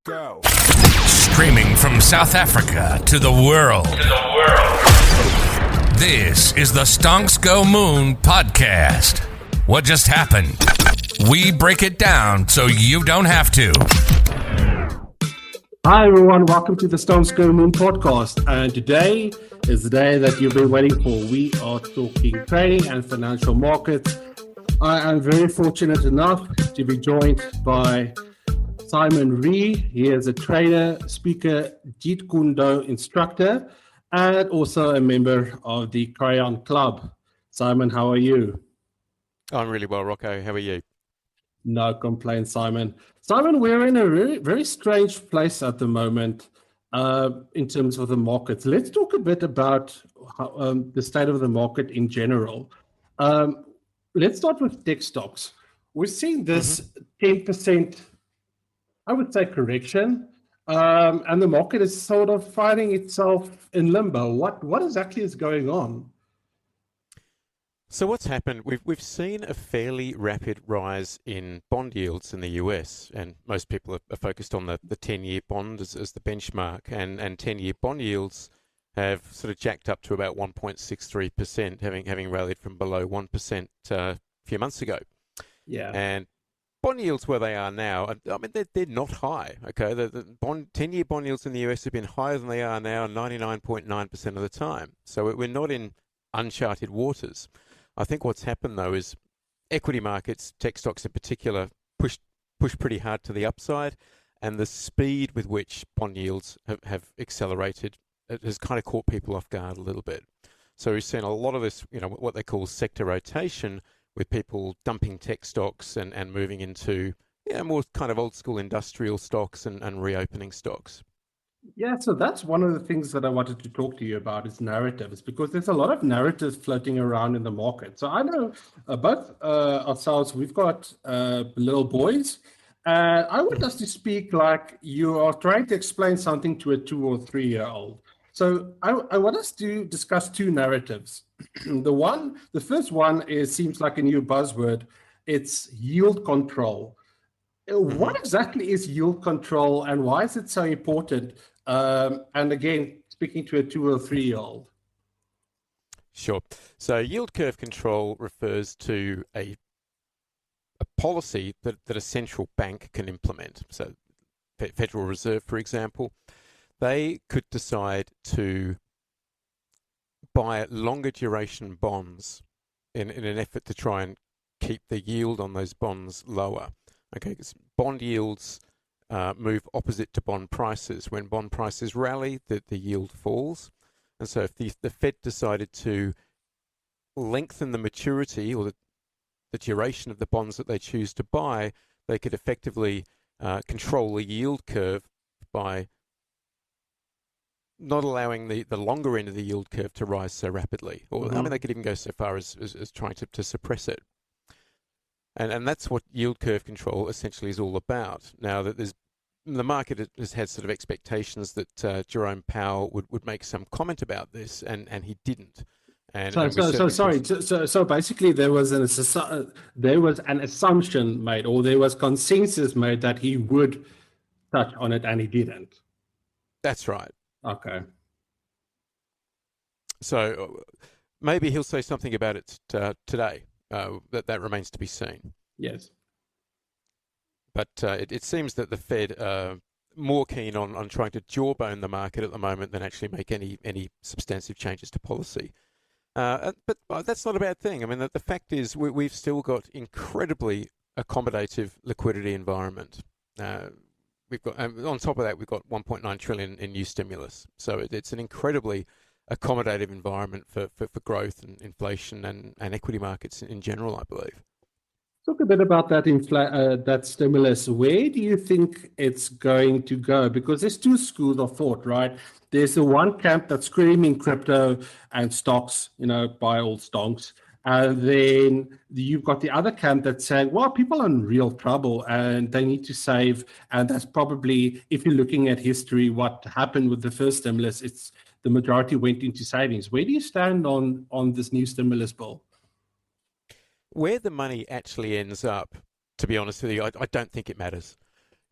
Go. Streaming from South Africa to the world. This is the Stonks Go Moon podcast. What just happened? We break it down so you don't have to. Hi everyone, welcome to the Stonks Go Moon podcast. And today is the day that you've been waiting for. We are talking trading and financial markets. I am very fortunate enough to be joined by Simon Ree. He is a trader, speaker, Jeet Kune Do instructor, and also a member of the Crayon Club. Simon, how are you? I'm really well, Rocco. How are you? No complaints, Simon. Simon, we're in a very, very strange place at the moment in terms of the markets. Let's talk a bit about the state of the market in general. Let's start with tech stocks. We're seeing this 10%, I would say, correction, and the market is sort of finding itself in limbo. What exactly is going on? So what's happened, we've seen a fairly rapid rise in bond yields in the US, and most people are focused on the 10-year bond as the benchmark, and 10-year bond yields have sort of jacked up to about 1.63%, having rallied from below 1% a few months ago. Yeah. And bond yields where they are now, I mean, they're not high, okay? The 10-year bond yields in the US have been higher than they are now 99.9% of the time. So we're not in uncharted waters. I think what's happened, though, is equity markets, tech stocks in particular, push pretty hard to the upside, and the speed with which bond yields have accelerated has kind of caught people off guard a little bit. So we've seen a lot of this, what they call sector rotation, with people dumping tech stocks and moving into more kind of old school industrial stocks and reopening stocks. Yeah, so that's one of the things that I wanted to talk to you about is narratives, because there's a lot of narratives floating around in the market. So I know both ourselves, we've got little boys, and I want us to speak like you are trying to explain something to a 2 or 3 year old. So I want us to discuss two narratives. The first one seems like a new buzzword. It's yield control. What exactly is yield control, and why is it so important? And again, speaking to a 2 or 3 year old. Sure. So yield curve control refers to a policy that a central bank can implement. So Federal Reserve, for example, they could decide to buy longer duration bonds in an effort to try and keep the yield on those bonds lower. Okay, because bond yields move opposite to bond prices. When bond prices rally, the yield falls. And so if the Fed decided to lengthen the maturity or the duration of the bonds that they choose to buy, they could effectively control the yield curve by not allowing the longer end of the yield curve to rise so rapidly. Or I mean, they could even go so far as trying to suppress it. And that's what yield curve control essentially is all about. Now that the market has had sort of expectations that Jerome Powell would make some comment about this, and he didn't. So basically, there was an assumption made, or there was consensus made that he would touch on it, and he didn't. That's right. Okay. So maybe he'll say something about it today. That remains to be seen. Yes. But it seems that the Fed are more keen on trying to jawbone the market at the moment than actually make any substantive changes to policy. But that's not a bad thing. I mean, the fact is we've still got incredibly accommodative liquidity environment. We've got on top of that, we've got 1.9 trillion in new stimulus. So it's an incredibly accommodative environment for growth and inflation and equity markets in general, I believe. Talk a bit about that stimulus. Where do you think it's going to go? Because there's two schools of thought, right? There's the one camp that's screaming crypto and stocks, buy all stocks. And then you've got the other camp that's saying, well, people are in real trouble and they need to save. And that's probably, if you're looking at history, what happened with the first stimulus, it's the majority went into savings. Where do you stand on this new stimulus bill? Where the money actually ends up, to be honest with you, I don't think it matters.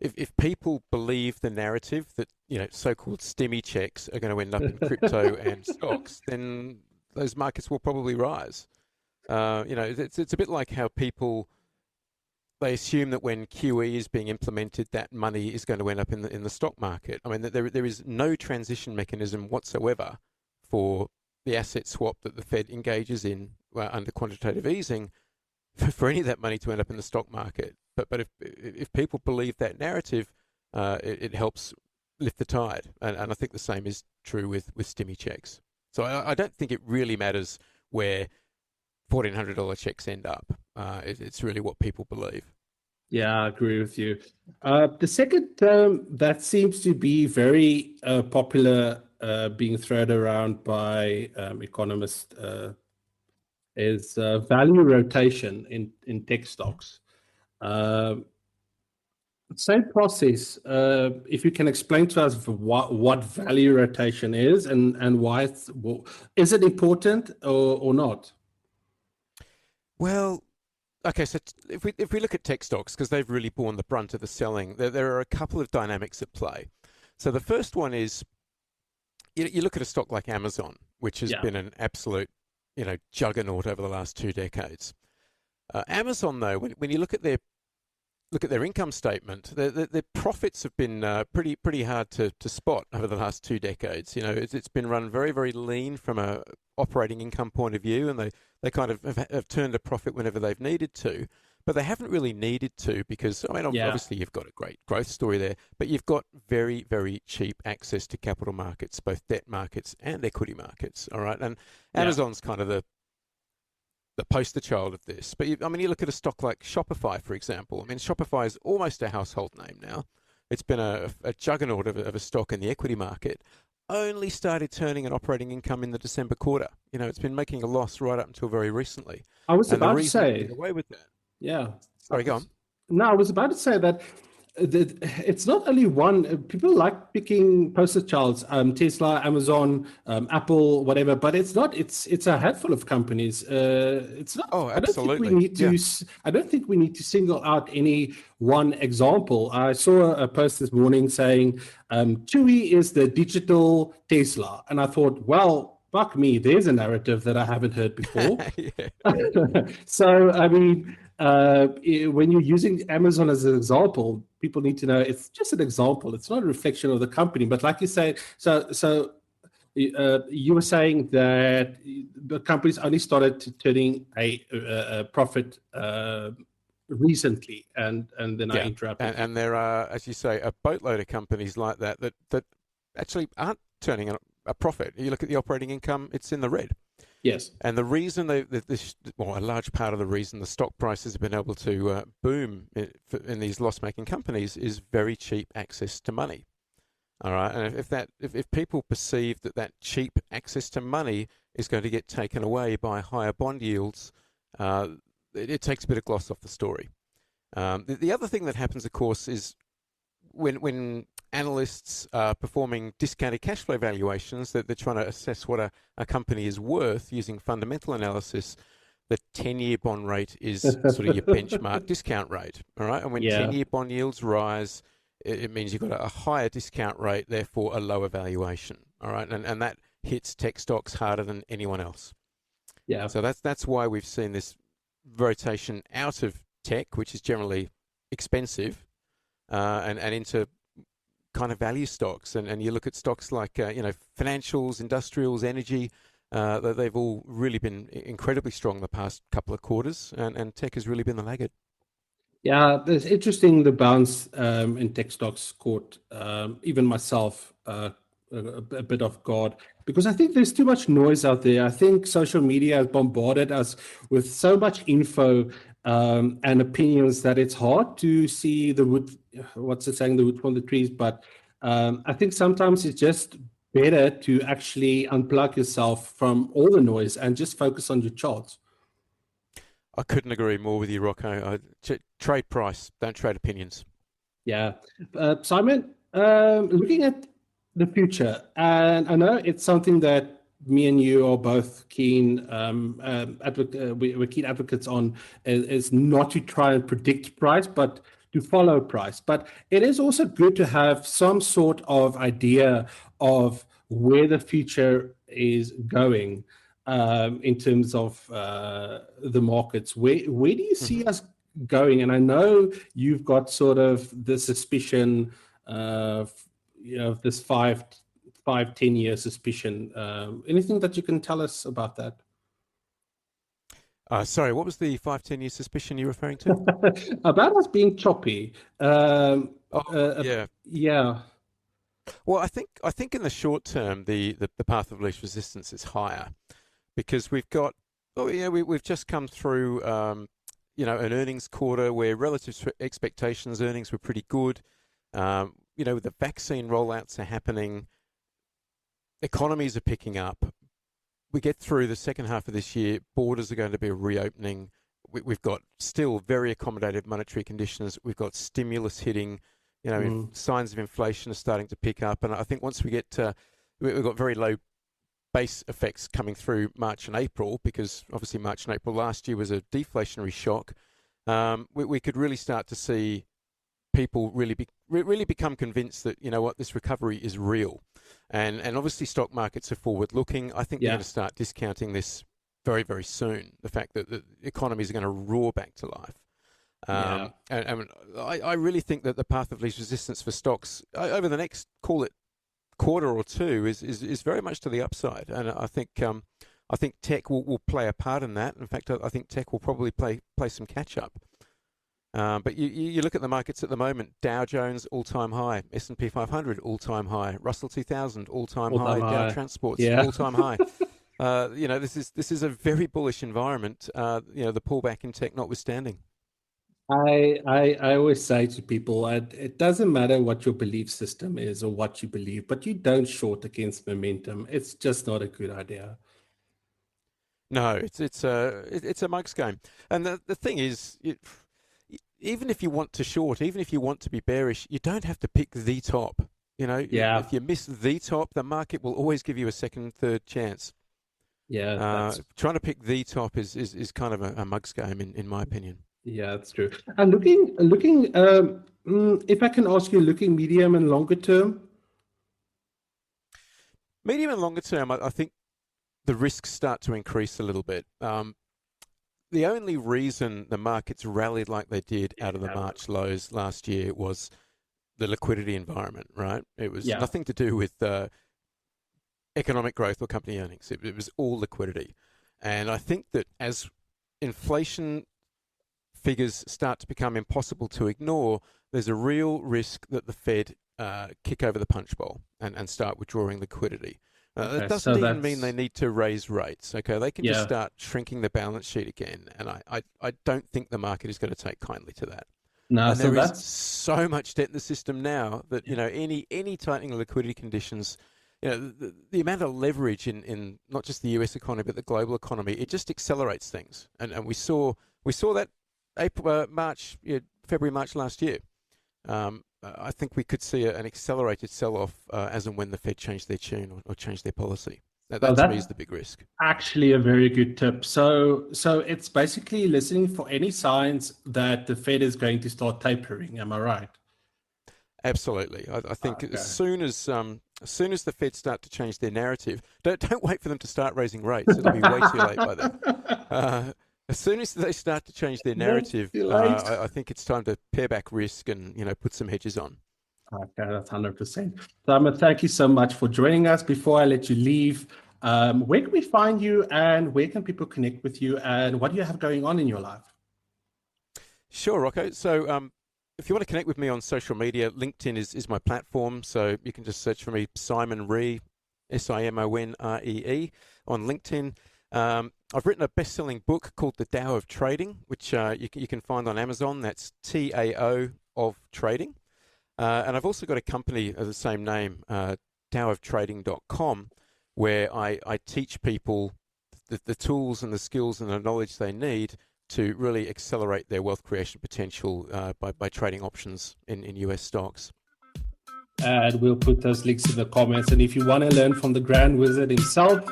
if people believe the narrative that, so-called Stimmie checks are going to end up in crypto and stocks, then those markets will probably rise. It's a bit like how they assume that when QE is being implemented, that money is going to end up in the stock market. I mean, there is no transition mechanism whatsoever for the asset swap that the Fed engages in under quantitative easing for any of that money to end up in the stock market. But if people believe that narrative, it helps lift the tide. And I think the same is true with Stimmie checks. So I don't think it really matters where $1,400 checks end up. It's really what people believe. Yeah, I agree with you. The second term that seems to be very popular, being thrown around by economists, is value rotation in tech stocks. Same process. If you can explain to us what value rotation is and why is it important or not? Well, okay, so if we look at tech stocks, because they've really borne the brunt of the selling, there are a couple of dynamics at play. So the first one is you look at a stock like Amazon, which has been an absolute juggernaut over the last 2 decades. Amazon, though, when you look at their income statement, their profits have been pretty hard to spot over the last 2 decades. It's been run very, very lean from a operating income point of view, and they kind of have turned a profit whenever they've needed to. But they haven't really needed to because, obviously you've got a great growth story there, but you've got very, very cheap access to capital markets, both debt markets and equity markets, all right? And Amazon's kind of the poster child of this. But you look at a stock like Shopify, for example. I mean, Shopify is almost a household name now. It's been a juggernaut of a stock in the equity market. Only started turning an operating income in the December quarter. It's been making a loss right up until very recently. I was about to say, get away with that. Yeah. Sorry, go on. No, I was about to say that it's not only one. People like picking poster childs, Tesla, Amazon, Apple, whatever, but it's not. It's a handful of companies. It's not. Oh, absolutely. I don't think we need to single out any one example. I saw a post this morning saying Chewy is the digital Tesla, and I thought, well, fuck me, there's a narrative that I haven't heard before. So, I mean, when you're using Amazon as an example, people need to know it's just an example. It's not a reflection of the company. But like you say, so you were saying that the companies only started turning a profit recently, and then I interrupted. And there are, as you say, a boatload of companies like that actually aren't turning a profit. You look at the operating income; it's in the red. Yes. And the reason a large part of the reason the stock prices have been able to boom in these loss-making companies is very cheap access to money. All right, and if people perceive that cheap access to money is going to get taken away by higher bond yields, it takes a bit of gloss off the story. The other thing that happens, of course, is when analysts are performing discounted cash flow valuations, that they're trying to assess what a company is worth using fundamental analysis. The 10-year bond rate is sort of your benchmark discount rate, all right? And when 10-year bond yields rise, it means you've got a higher discount rate, therefore a lower valuation, all right? And that hits tech stocks harder than anyone else. Yeah. So that's why we've seen this rotation out of tech, which is generally expensive, and into kind of value stocks, and you look at stocks like financials, industrials, energy, they've all really been incredibly strong the past couple of quarters, and tech has really been the laggard. Yeah, it's interesting the bounce in tech stocks caught even myself a bit off guard, because I think there's too much noise out there. I think social media has bombarded us with so much info and opinions that it's hard to see the wood. What's it saying? The wood from the trees. But I think sometimes it's just better to actually unplug yourself from all the noise and just focus on your charts. I couldn't agree more with you, Rocco. Trade price, don't trade opinions. Yeah. Simon, looking at the future, and I know it's something that me and you are both keen we're keen advocates on, is not to try and predict price, but to follow price. But it is also good to have some sort of idea of where the future is going in terms of the markets. Where do you see us going? And I know you've got sort of the suspicion of, this 5-10 year suspicion. Anything that you can tell us about that? Sorry, what was the 5-10 year suspicion you're referring to? About us being choppy. Yeah. Yeah. Well, I think in the short term, the path of least resistance is higher because we've just come through, an earnings quarter where relative to expectations, earnings were pretty good. The vaccine rollouts are happening, economies are picking up. We get through the second half of this year, borders are going to be reopening. We've got still very accommodative monetary conditions. We've got stimulus hitting. Signs of inflation are starting to pick up. And I think once we get we've got very low base effects coming through March and April, because obviously March and April last year was a deflationary shock. We could really start to see people really become convinced that, this recovery is real. And obviously stock markets are forward looking. I think they're going to start discounting this very, very soon. The fact that the economies are going to roar back to life. And I really think that the path of least resistance for stocks over the next, call it, quarter or two is very much to the upside. And I think tech will play a part in that. In fact, I think tech will probably play some catch up. But you look at the markets at the moment: Dow Jones all-time high, S&P 500 all-time high, Russell 2000 all-time high, Dow Transports all-time high. This is a very bullish environment. The pullback in tech notwithstanding. I always say to people, it doesn't matter what your belief system is or what you believe, but you don't short against momentum. It's just not a good idea. No, it's a mug's game. And the thing is, even if you want to short, even if you want to be bearish, you don't have to pick the top. If you miss the top, the market will always give you a second, third chance. Yeah, trying to pick the top is kind of a mug's game, in my opinion. Yeah, that's true. And looking, if I can ask you, looking medium and longer term? Medium and longer term, I think the risks start to increase a little bit. The only reason the markets rallied like they did out of the March lows last year was the liquidity environment, right? It was nothing to do with economic growth or company earnings. It was all liquidity. And I think that as inflation figures start to become impossible to ignore, there's a real risk that the Fed kick over the punch bowl and start withdrawing liquidity. That doesn't even mean they need to raise rates. Okay, they can just start shrinking the balance sheet again, and I don't think the market is going to take kindly to that. No, and there is so much debt in the system now that any tightening of liquidity conditions, the amount of leverage in not just the US economy but the global economy, it just accelerates things, and we saw that April, February, March last year. I think we could see an accelerated sell-off as and when the Fed changed their tune or changed their policy. That to me is the big risk. Actually, a very good tip. So it's basically listening for any signs that the Fed is going to start tapering. Am I right? Absolutely. I think as soon as the Fed start to change their narrative, don't wait for them to start raising rates. It'll be way too late by then. As soon as they start to change their narrative, I think it's time to pare back risk and put some hedges on. Okay, that's 100%. Simon, thank you so much for joining us. Before I let you leave, where can we find you, and where can people connect with you, and what do you have going on in your life? Sure, Rocco. So if you want to connect with me on social media, LinkedIn is my platform. So you can just search for me, Simon Ree, SIMONREE on LinkedIn. I've written a best-selling book called The Tao of Trading, which you can find on Amazon. That's TAO of Trading. And I've also got a company of the same name, taofoftrading.com, where I teach people the tools and the skills and the knowledge they need to really accelerate their wealth creation potential by trading options in US stocks. And we'll put those links in the comments. And if you want to learn from the Grand Wizard himself,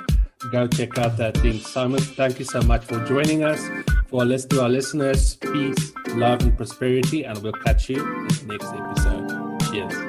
go check out that link. Simon, thank you so much for joining us. For to our listeners, peace, love, and prosperity, and we'll catch you in the next episode. Cheers.